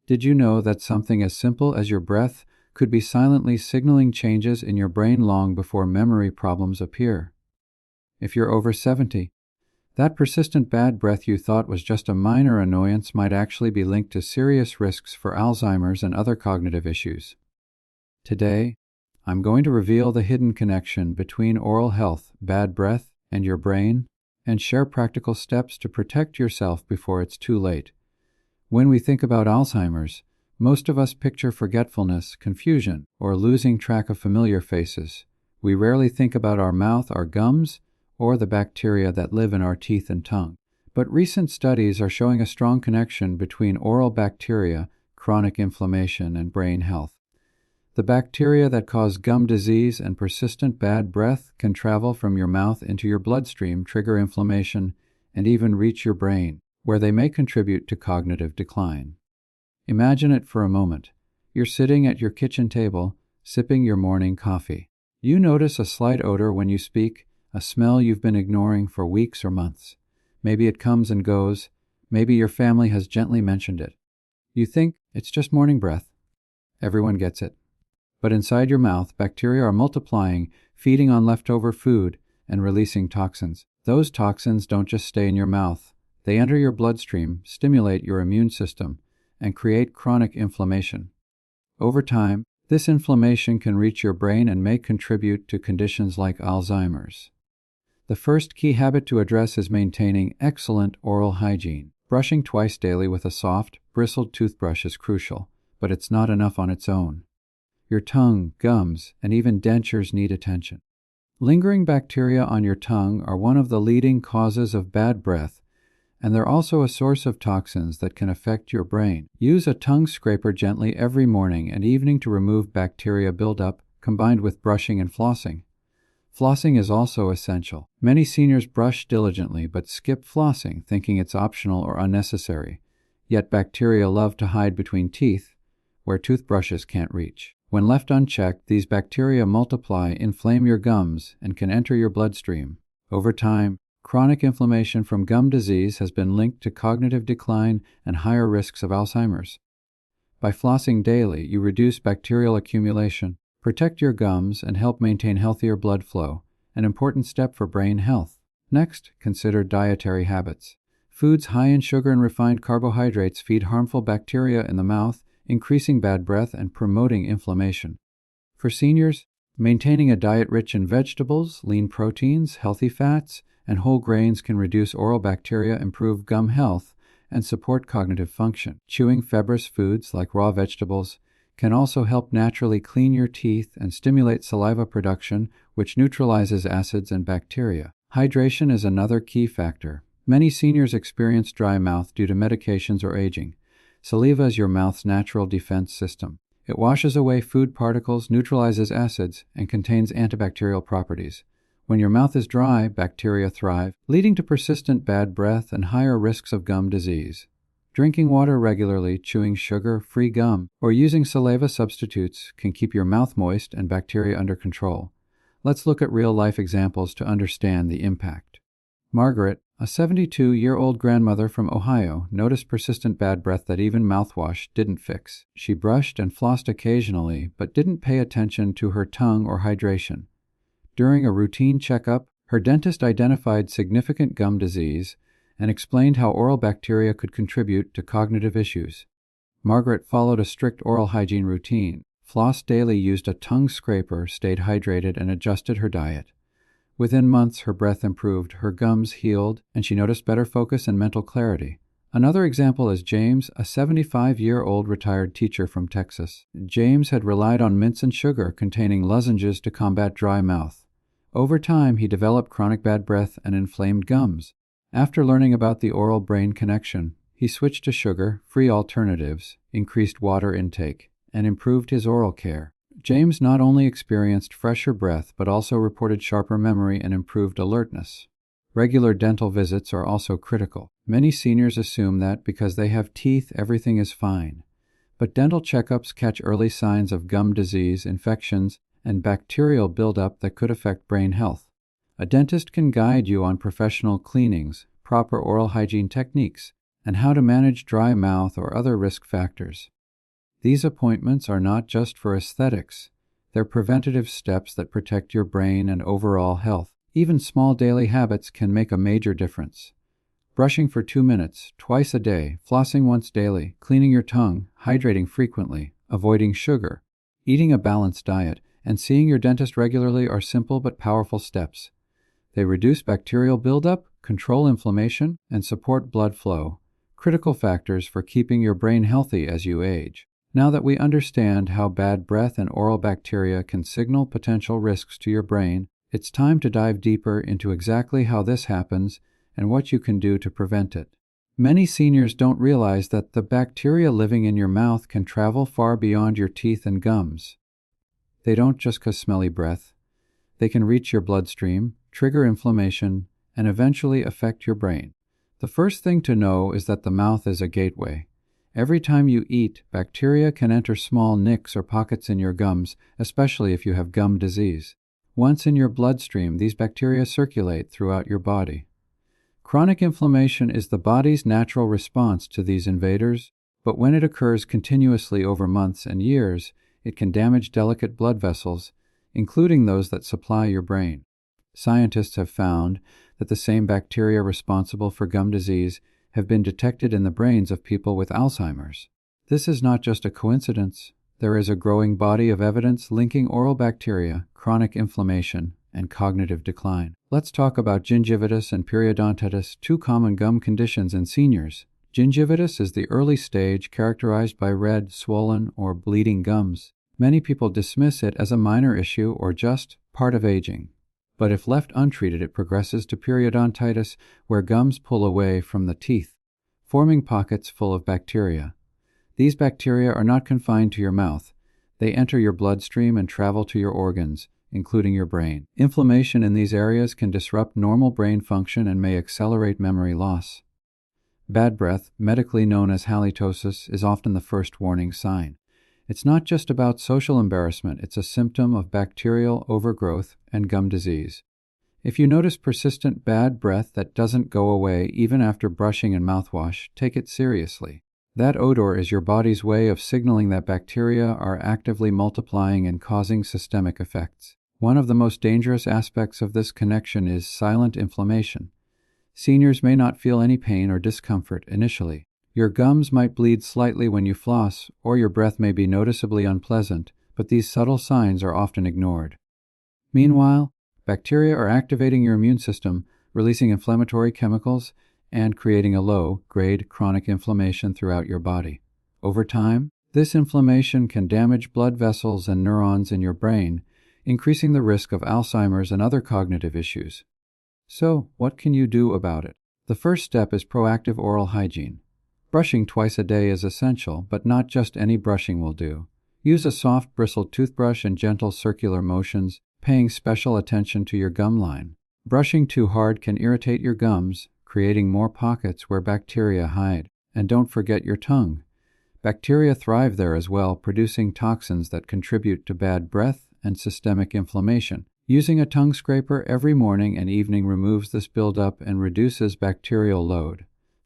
Did you know that something as simple as your breath could be silently signaling changes in your brain long before memory problems appear? If you're over 70, that persistent bad breath you thought was just a minor annoyance might actually be linked to serious risks for Alzheimer's and other cognitive issues. Today, I'm going to reveal the hidden connection between oral health, bad breath, and your brain, and share practical steps to protect yourself before it's too late. When we think about Alzheimer's, most of us picture forgetfulness, confusion, or losing track of familiar faces. We rarely think about our mouth, our gums, or the bacteria that live in our teeth and tongue. But recent studies are showing a strong connection between oral bacteria, chronic inflammation, and brain health. The bacteria that cause gum disease and persistent bad breath can travel from your mouth into your bloodstream, trigger inflammation, and even reach your brain, where they may contribute to cognitive decline. Imagine it for a moment. You're sitting at your kitchen table, sipping your morning coffee. You notice a slight odor when you speak, a smell you've been ignoring for weeks or months. Maybe it comes and goes. Maybe your family has gently mentioned it. You think it's just morning breath. Everyone gets it. But inside your mouth, bacteria are multiplying, feeding on leftover food, and releasing toxins. Those toxins don't just stay in your mouth. They enter your bloodstream, stimulate your immune system, and create chronic inflammation. Over time, this inflammation can reach your brain and may contribute to conditions like Alzheimer's. The first key habit to address is maintaining excellent oral hygiene. Brushing twice daily with a soft, bristled toothbrush is crucial, but it's not enough on its own. Your tongue, gums, and even dentures need attention. Lingering bacteria on your tongue are one of the leading causes of bad breath, and they're also a source of toxins that can affect your brain. Use a tongue scraper gently every morning and evening to remove bacteria buildup, combined with brushing and flossing. Flossing is also essential. Many seniors brush diligently but skip flossing, thinking it's optional or unnecessary. Yet bacteria love to hide between teeth, where toothbrushes can't reach. When left unchecked, these bacteria multiply, inflame your gums, and can enter your bloodstream. Over time, chronic inflammation from gum disease has been linked to cognitive decline and higher risks of Alzheimer's. By flossing daily, you reduce bacterial accumulation, protect your gums, and help maintain healthier blood flow, an important step for brain health. Next, consider dietary habits. Foods high in sugar and refined carbohydrates feed harmful bacteria in the mouth, increasing bad breath and promoting inflammation. For seniors, maintaining a diet rich in vegetables, lean proteins, healthy fats, and whole grains can reduce oral bacteria, improve gum health, and support cognitive function. Chewing fibrous foods like raw vegetables can also help naturally clean your teeth and stimulate saliva production, which neutralizes acids and bacteria. Hydration is another key factor. Many seniors experience dry mouth due to medications or aging. Saliva is your mouth's natural defense system. It washes away food particles, neutralizes acids, and contains antibacterial properties. When your mouth is dry, bacteria thrive, leading to persistent bad breath and higher risks of gum disease. Drinking water regularly, chewing sugar-free gum, or using saliva substitutes can keep your mouth moist and bacteria under control. Let's look at real-life examples to understand the impact. Margaret, a 72-year-old grandmother from Ohio, noticed persistent bad breath that even mouthwash didn't fix. She brushed and flossed occasionally, but didn't pay attention to her tongue or hydration. During a routine checkup, her dentist identified significant gum disease and explained how oral bacteria could contribute to cognitive issues. Margaret followed a strict oral hygiene routine, flossed daily, used a tongue scraper, stayed hydrated, and adjusted her diet. Within months, her breath improved, her gums healed, and she noticed better focus and mental clarity. Another example is James, a 75-year-old retired teacher from Texas. James had relied on mints and sugar containing lozenges to combat dry mouth. Over time, he developed chronic bad breath and inflamed gums. After learning about the oral-brain connection, he switched to sugar-free alternatives, increased water intake, and improved his oral care. James not only experienced fresher breath, but also reported sharper memory and improved alertness. Regular dental visits are also critical. Many seniors assume that because they have teeth, everything is fine. But dental checkups catch early signs of gum disease, infections, and bacterial buildup that could affect brain health. A dentist can guide you on professional cleanings, proper oral hygiene techniques, and how to manage dry mouth or other risk factors. These appointments are not just for aesthetics. They're preventative steps that protect your brain and overall health. Even small daily habits can make a major difference. Brushing for 2 minutes, twice a day, flossing once daily, cleaning your tongue, hydrating frequently, avoiding sugar, eating a balanced diet, and seeing your dentist regularly are simple but powerful steps. They reduce bacterial buildup, control inflammation, and support blood flow, critical factors for keeping your brain healthy as you age. Now that we understand how bad breath and oral bacteria can signal potential risks to your brain, it's time to dive deeper into exactly how this happens and what you can do to prevent it. Many seniors don't realize that the bacteria living in your mouth can travel far beyond your teeth and gums. They don't just cause smelly breath. They can reach your bloodstream, trigger inflammation, and eventually affect your brain. The first thing to know is that the mouth is a gateway. Every time you eat, bacteria can enter small nicks or pockets in your gums, especially if you have gum disease. Once in your bloodstream, these bacteria circulate throughout your body. Chronic inflammation is the body's natural response to these invaders, but when it occurs continuously over months and years, it can damage delicate blood vessels, including those that supply your brain. Scientists have found that the same bacteria responsible for gum disease have been detected in the brains of people with Alzheimer's. This is not just a coincidence. There is a growing body of evidence linking oral bacteria, chronic inflammation, and cognitive decline. Let's talk about gingivitis and periodontitis, two common gum conditions in seniors. Gingivitis is the early stage characterized by red, swollen, or bleeding gums. Many people dismiss it as a minor issue or just part of aging. But if left untreated, it progresses to periodontitis, where gums pull away from the teeth, forming pockets full of bacteria. These bacteria are not confined to your mouth. They enter your bloodstream and travel to your organs, including your brain. Inflammation in these areas can disrupt normal brain function and may accelerate memory loss. Bad breath, medically known as halitosis, is often the first warning sign. It's not just about social embarrassment, it's a symptom of bacterial overgrowth and gum disease. If you notice persistent bad breath that doesn't go away even after brushing and mouthwash, take it seriously. That odor is your body's way of signaling that bacteria are actively multiplying and causing systemic effects. One of the most dangerous aspects of this connection is silent inflammation. Seniors may not feel any pain or discomfort initially. Your gums might bleed slightly when you floss, or your breath may be noticeably unpleasant, but these subtle signs are often ignored. Meanwhile, bacteria are activating your immune system, releasing inflammatory chemicals, and creating a low-grade chronic inflammation throughout your body. Over time, this inflammation can damage blood vessels and neurons in your brain, increasing the risk of Alzheimer's and other cognitive issues. So, what can you do about it? The first step is proactive oral hygiene. Brushing twice a day is essential, but not just any brushing will do. Use a soft bristled toothbrush and gentle circular motions, paying special attention to your gum line. Brushing too hard can irritate your gums, creating more pockets where bacteria hide. And don't forget your tongue. Bacteria thrive there as well, producing toxins that contribute to bad breath and systemic inflammation. Using a tongue scraper every morning and evening removes this buildup and reduces bacterial load.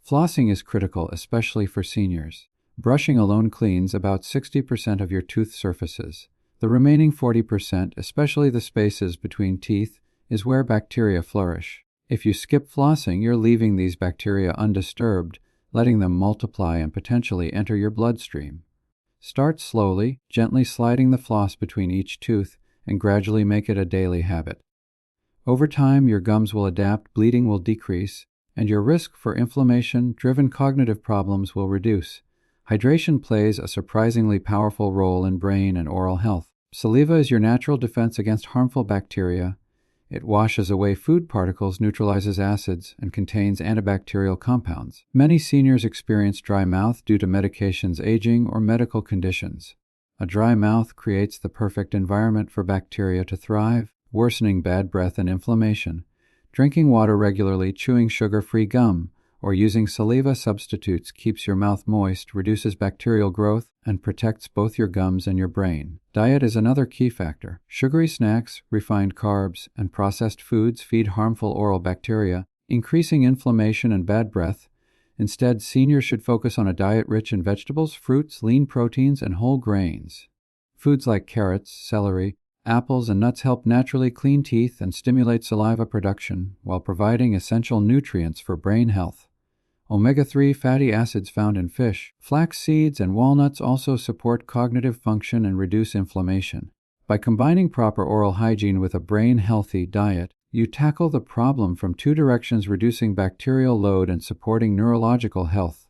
Flossing is critical, especially for seniors. Brushing alone cleans about 60% of your tooth surfaces. The remaining 40%, especially the spaces between teeth, is where bacteria flourish. If you skip flossing, you're leaving these bacteria undisturbed, letting them multiply and potentially enter your bloodstream. Start slowly, gently sliding the floss between each tooth, and gradually make it a daily habit. Over time, your gums will adapt, bleeding will decrease, and your risk for inflammation-driven cognitive problems will reduce. Hydration plays a surprisingly powerful role in brain and oral health. Saliva is your natural defense against harmful bacteria. It washes away food particles, neutralizes acids, and contains antibacterial compounds. Many seniors experience dry mouth due to medications, aging, or medical conditions. A dry mouth creates the perfect environment for bacteria to thrive, worsening bad breath and inflammation. Drinking water regularly, chewing sugar-free gum, or using saliva substitutes keeps your mouth moist, reduces bacterial growth, and protects both your gums and your brain. Diet is another key factor. Sugary snacks, refined carbs, and processed foods feed harmful oral bacteria, increasing inflammation and bad breath, Instead, seniors should focus on a diet rich in vegetables, fruits, lean proteins, and whole grains. Foods like carrots, celery, apples, and nuts help naturally clean teeth and stimulate saliva production while providing essential nutrients for brain health. Omega-3 fatty acids found in fish, flax seeds, and walnuts also support cognitive function and reduce inflammation. By combining proper oral hygiene with a brain-healthy diet, you tackle the problem from two directions, reducing bacterial load and supporting neurological health.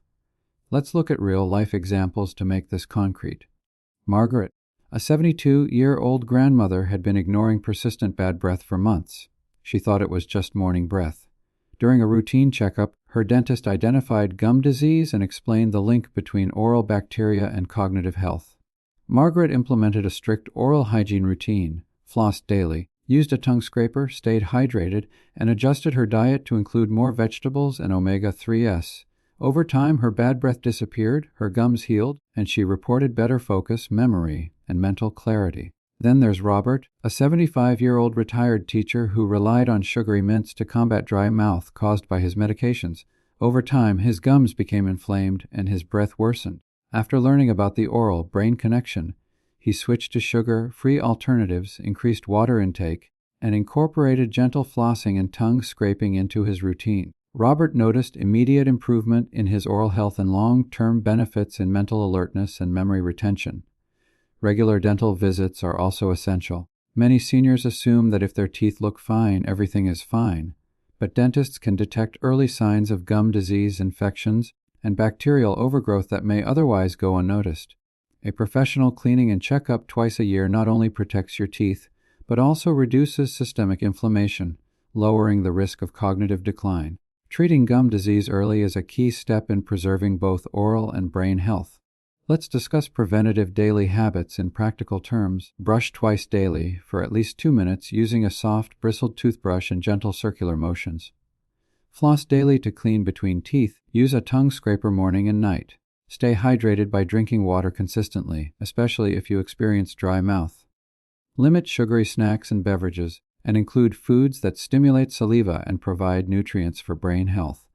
Let's look at real-life examples to make this concrete. Margaret, a 72-year-old grandmother, had been ignoring persistent bad breath for months. She thought it was just morning breath. During a routine checkup, her dentist identified gum disease and explained the link between oral bacteria and cognitive health. Margaret implemented a strict oral hygiene routine, flossed daily, used a tongue scraper, stayed hydrated, and adjusted her diet to include more vegetables and omega-3s. Over time, her bad breath disappeared, her gums healed, and she reported better focus, memory, and mental clarity. Then there's Robert, a 75-year-old retired teacher who relied on sugary mints to combat dry mouth caused by his medications. Over time, his gums became inflamed and his breath worsened. After learning about the oral-brain connection, he switched to sugar-free alternatives, increased water intake, and incorporated gentle flossing and tongue scraping into his routine. Robert noticed immediate improvement in his oral health and long-term benefits in mental alertness and memory retention. Regular dental visits are also essential. Many seniors assume that if their teeth look fine, everything is fine, but dentists can detect early signs of gum disease, infections, and bacterial overgrowth that may otherwise go unnoticed. A professional cleaning and checkup twice a year not only protects your teeth, but also reduces systemic inflammation, lowering the risk of cognitive decline. Treating gum disease early is a key step in preserving both oral and brain health. Let's discuss preventative daily habits in practical terms. Brush twice daily for at least 2 minutes using a soft, bristled toothbrush and gentle circular motions. Floss daily to clean between teeth. Use a tongue scraper morning and night. Stay hydrated by drinking water consistently, especially if you experience dry mouth. Limit sugary snacks and beverages, and include foods that stimulate saliva and provide nutrients for brain health.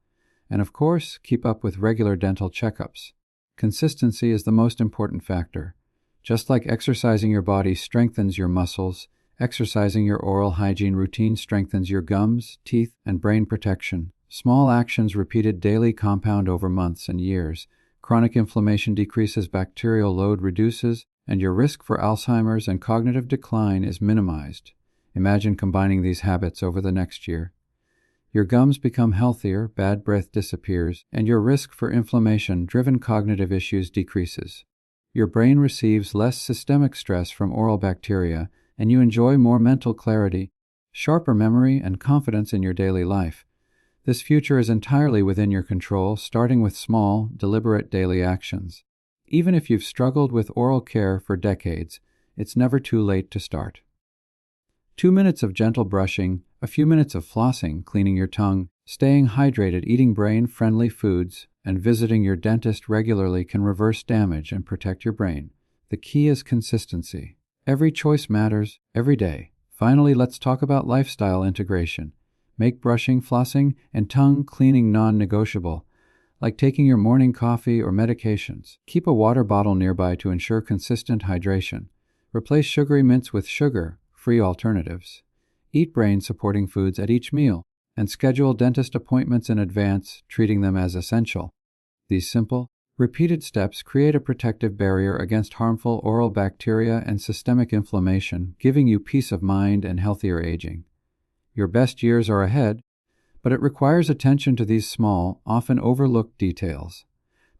And of course, keep up with regular dental checkups. Consistency is the most important factor. Just like exercising your body strengthens your muscles, exercising your oral hygiene routine strengthens your gums, teeth, and brain protection. Small actions repeated daily compound over months and years. Chronic inflammation decreases, bacterial load reduces, and your risk for Alzheimer's and cognitive decline is minimized. Imagine combining these habits over the next year. Your gums become healthier, bad breath disappears, and your risk for inflammation-driven cognitive issues decreases. Your brain receives less systemic stress from oral bacteria, and you enjoy more mental clarity, sharper memory, and confidence in your daily life. This future is entirely within your control, starting with small, deliberate daily actions. Even if you've struggled with oral care for decades, it's never too late to start. 2 minutes of gentle brushing, a few minutes of flossing, cleaning your tongue, staying hydrated, eating brain-friendly foods, and visiting your dentist regularly can reverse damage and protect your brain. The key is consistency. Every choice matters, every day. Finally, let's talk about lifestyle integration. Make brushing, flossing, and tongue cleaning non-negotiable, like taking your morning coffee or medications. Keep a water bottle nearby to ensure consistent hydration. Replace sugary mints with sugar-free alternatives. Eat brain-supporting foods at each meal, and schedule dentist appointments in advance, treating them as essential. These simple, repeated steps create a protective barrier against harmful oral bacteria and systemic inflammation, giving you peace of mind and healthier aging. Your best years are ahead, but it requires attention to these small, often overlooked details.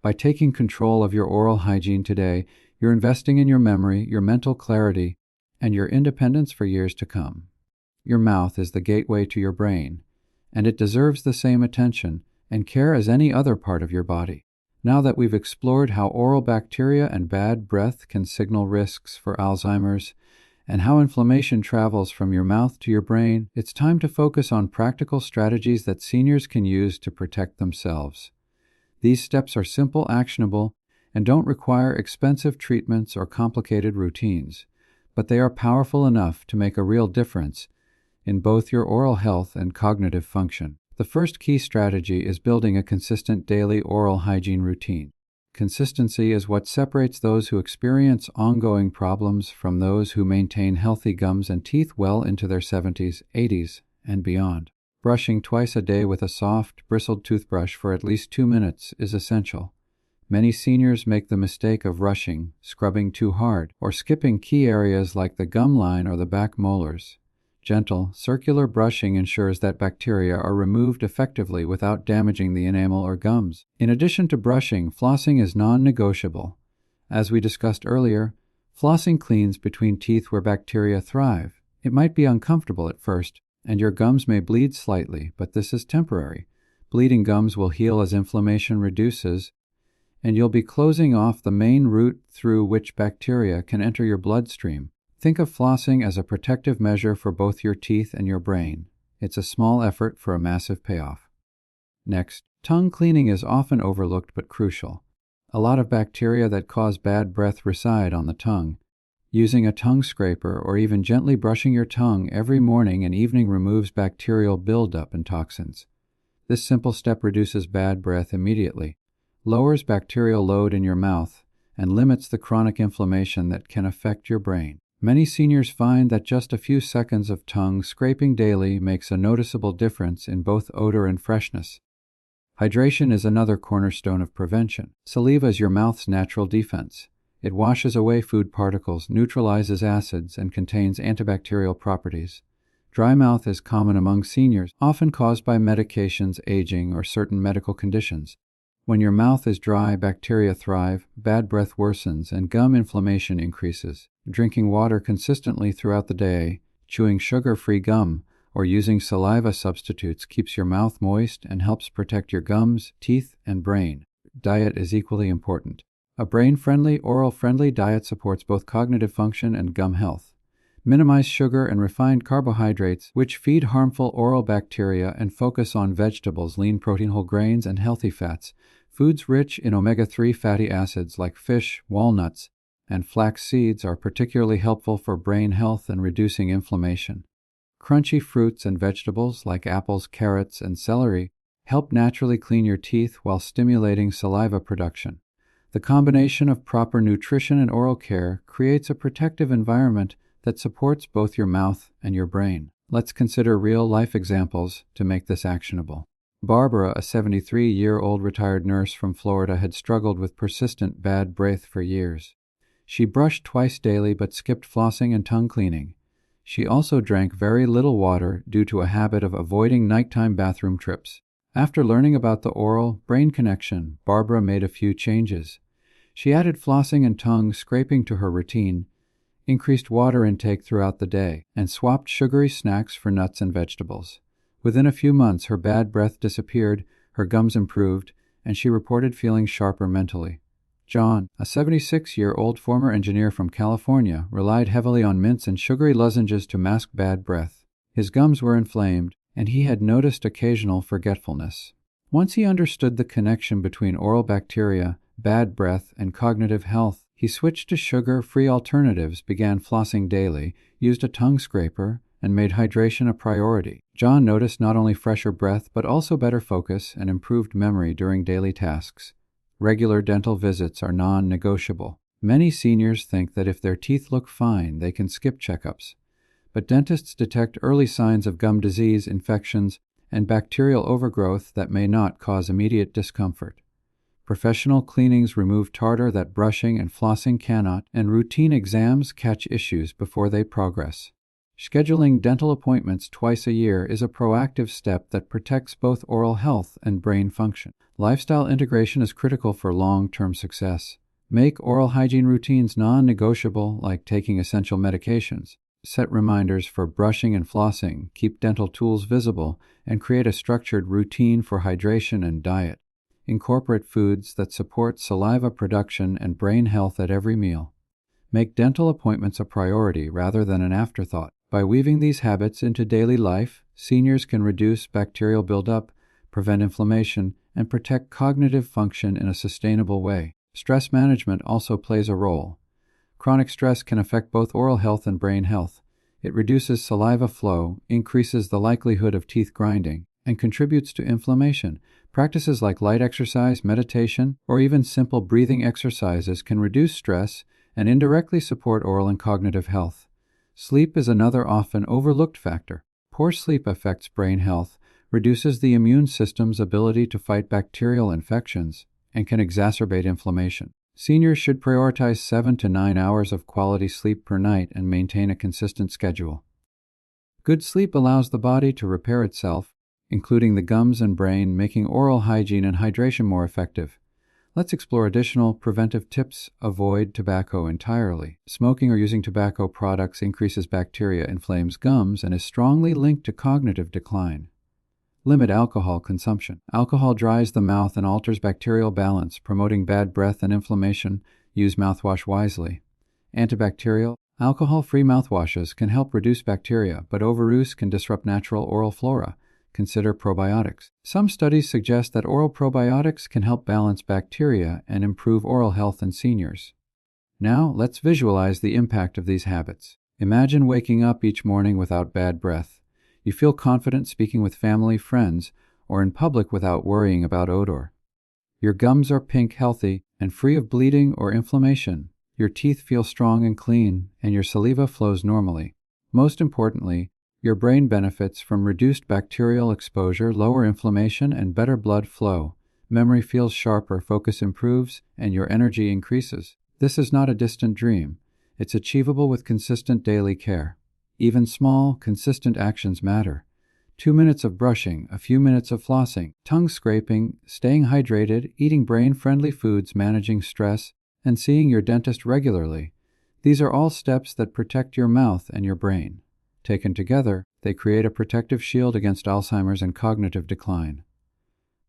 By taking control of your oral hygiene today, you're investing in your memory, your mental clarity, and your independence for years to come. Your mouth is the gateway to your brain, and it deserves the same attention and care as any other part of your body. Now that we've explored how oral bacteria and bad breath can signal risks for Alzheimer's, and how inflammation travels from your mouth to your brain, it's time to focus on practical strategies that seniors can use to protect themselves. These steps are simple, actionable, and don't require expensive treatments or complicated routines, but they are powerful enough to make a real difference in both your oral health and cognitive function. The first key strategy is building a consistent daily oral hygiene routine. Consistency is what separates those who experience ongoing problems from those who maintain healthy gums and teeth well into their 70s, 80s, and beyond. Brushing twice a day with a soft, bristled toothbrush for at least 2 minutes is essential. Many seniors make the mistake of rushing, scrubbing too hard, or skipping key areas like the gum line or the back molars. Gentle, circular brushing ensures that bacteria are removed effectively without damaging the enamel or gums. In addition to brushing, flossing is non-negotiable. As we discussed earlier, flossing cleans between teeth where bacteria thrive. It might be uncomfortable at first, and your gums may bleed slightly, but this is temporary. Bleeding gums will heal as inflammation reduces, and you'll be closing off the main route through which bacteria can enter your bloodstream. Think of flossing as a protective measure for both your teeth and your brain. It's a small effort for a massive payoff. Next, tongue cleaning is often overlooked but crucial. A lot of bacteria that cause bad breath reside on the tongue. Using a tongue scraper or even gently brushing your tongue every morning and evening removes bacterial buildup and toxins. This simple step reduces bad breath immediately, lowers bacterial load in your mouth, and limits the chronic inflammation that can affect your brain. Many seniors find that just a few seconds of tongue scraping daily makes a noticeable difference in both odor and freshness. Hydration is another cornerstone of prevention. Saliva is your mouth's natural defense. It washes away food particles, neutralizes acids, and contains antibacterial properties. Dry mouth is common among seniors, often caused by medications, aging, or certain medical conditions. When your mouth is dry, bacteria thrive, bad breath worsens, and gum inflammation increases. Drinking water consistently throughout the day, chewing sugar-free gum, or using saliva substitutes keeps your mouth moist and helps protect your gums, teeth, and brain. Diet is equally important. A brain-friendly, oral-friendly diet supports both cognitive function and gum health. Minimize sugar and refined carbohydrates, which feed harmful oral bacteria, and focus on vegetables, lean protein, whole grains, and healthy fats. Foods rich in omega-3 fatty acids like fish, walnuts, and flax seeds are particularly helpful for brain health and reducing inflammation. Crunchy fruits and vegetables like apples, carrots, and celery help naturally clean your teeth while stimulating saliva production. The combination of proper nutrition and oral care creates a protective environment that supports both your mouth and your brain. Let's consider real-life examples to make this actionable. Barbara, a 73-year-old retired nurse from Florida, had struggled with persistent bad breath for years. She brushed twice daily but skipped flossing and tongue cleaning. She also drank very little water due to a habit of avoiding nighttime bathroom trips. After learning about the oral-brain connection, Barbara made a few changes. She added flossing and tongue scraping to her routine, increased water intake throughout the day, and swapped sugary snacks for nuts and vegetables. Within a few months, her bad breath disappeared, her gums improved, and she reported feeling sharper mentally. John, a 76-year-old former engineer from California, relied heavily on mints and sugary lozenges to mask bad breath. His gums were inflamed, and he had noticed occasional forgetfulness. Once he understood the connection between oral bacteria, bad breath, and cognitive health, he switched to sugar-free alternatives, began flossing daily, used a tongue scraper, and made hydration a priority. John noticed not only fresher breath, but also better focus and improved memory during daily tasks. Regular dental visits are non-negotiable. Many seniors think that if their teeth look fine, they can skip checkups. But dentists detect early signs of gum disease, infections, and bacterial overgrowth that may not cause immediate discomfort. Professional cleanings remove tartar that brushing and flossing cannot, and routine exams catch issues before they progress. Scheduling dental appointments twice a year is a proactive step that protects both oral health and brain function. Lifestyle integration is critical for long-term success. Make oral hygiene routines non-negotiable, like taking essential medications. Set reminders for brushing and flossing, keep dental tools visible, and create a structured routine for hydration and diet. Incorporate foods that support saliva production and brain health at every meal. Make dental appointments a priority rather than an afterthought. By weaving these habits into daily life, seniors can reduce bacterial buildup, prevent inflammation, and protect cognitive function in a sustainable way. Stress management also plays a role. Chronic stress can affect both oral health and brain health. It reduces saliva flow, increases the likelihood of teeth grinding, and contributes to inflammation. Practices like light exercise, meditation, or even simple breathing exercises can reduce stress and indirectly support oral and cognitive health. Sleep is another often overlooked factor. Poor sleep affects brain health, reduces the immune system's ability to fight bacterial infections, and can exacerbate inflammation. Seniors should prioritize 7 to 9 hours of quality sleep per night and maintain a consistent schedule. Good sleep allows the body to repair itself, including the gums and brain, making oral hygiene and hydration more effective. Let's explore additional preventive tips. Avoid tobacco entirely. Smoking or using tobacco products increases bacteria, inflames gums, and is strongly linked to cognitive decline. Limit alcohol consumption. Alcohol dries the mouth and alters bacterial balance, promoting bad breath and inflammation. Use mouthwash wisely. Antibacterial. Alcohol-free mouthwashes can help reduce bacteria, but overuse can disrupt natural oral flora. Consider probiotics. Some studies suggest that oral probiotics can help balance bacteria and improve oral health in seniors. Now, let's visualize the impact of these habits. Imagine waking up each morning without bad breath. You feel confident speaking with family, friends, or in public without worrying about odor. Your gums are pink, healthy, and free of bleeding or inflammation. Your teeth feel strong and clean, and your saliva flows normally. Most importantly, your brain benefits from reduced bacterial exposure, lower inflammation, and better blood flow. Memory feels sharper, focus improves, and your energy increases. This is not a distant dream. It's achievable with consistent daily care. Even small, consistent actions matter. 2 minutes of brushing, a few minutes of flossing, tongue scraping, staying hydrated, eating brain-friendly foods, managing stress, and seeing your dentist regularly. These are all steps that protect your mouth and your brain. Taken together, they create a protective shield against Alzheimer's and cognitive decline.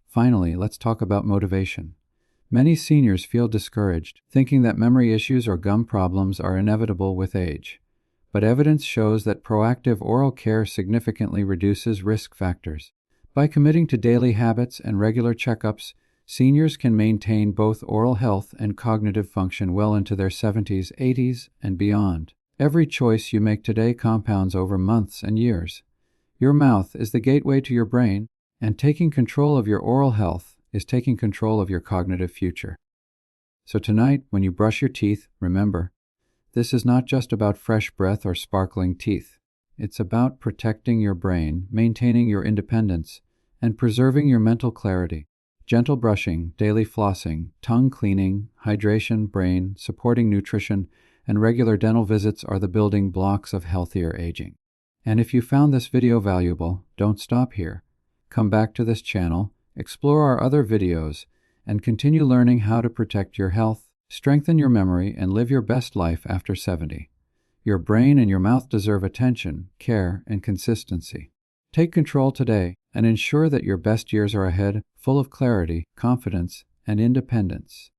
Finally, let's talk about motivation. Many seniors feel discouraged, thinking that memory issues or gum problems are inevitable with age. But evidence shows that proactive oral care significantly reduces risk factors. By committing to daily habits and regular checkups, seniors can maintain both oral health and cognitive function well into their 70s, 80s, and beyond. Every choice you make today compounds over months and years. Your mouth is the gateway to your brain, and taking control of your oral health is taking control of your cognitive future. So tonight, when you brush your teeth, remember, this is not just about fresh breath or sparkling teeth. It's about protecting your brain, maintaining your independence, and preserving your mental clarity. Gentle brushing, daily flossing, tongue cleaning, hydration, brain, supporting nutrition, and regular dental visits are the building blocks of healthier aging. And if you found this video valuable, don't stop here. Come back to this channel, explore our other videos, and continue learning how to protect your health, strengthen your memory, and live your best life after 70. Your brain and your mouth deserve attention, care, and consistency. Take control today and ensure that your best years are ahead, full of clarity, confidence, and independence.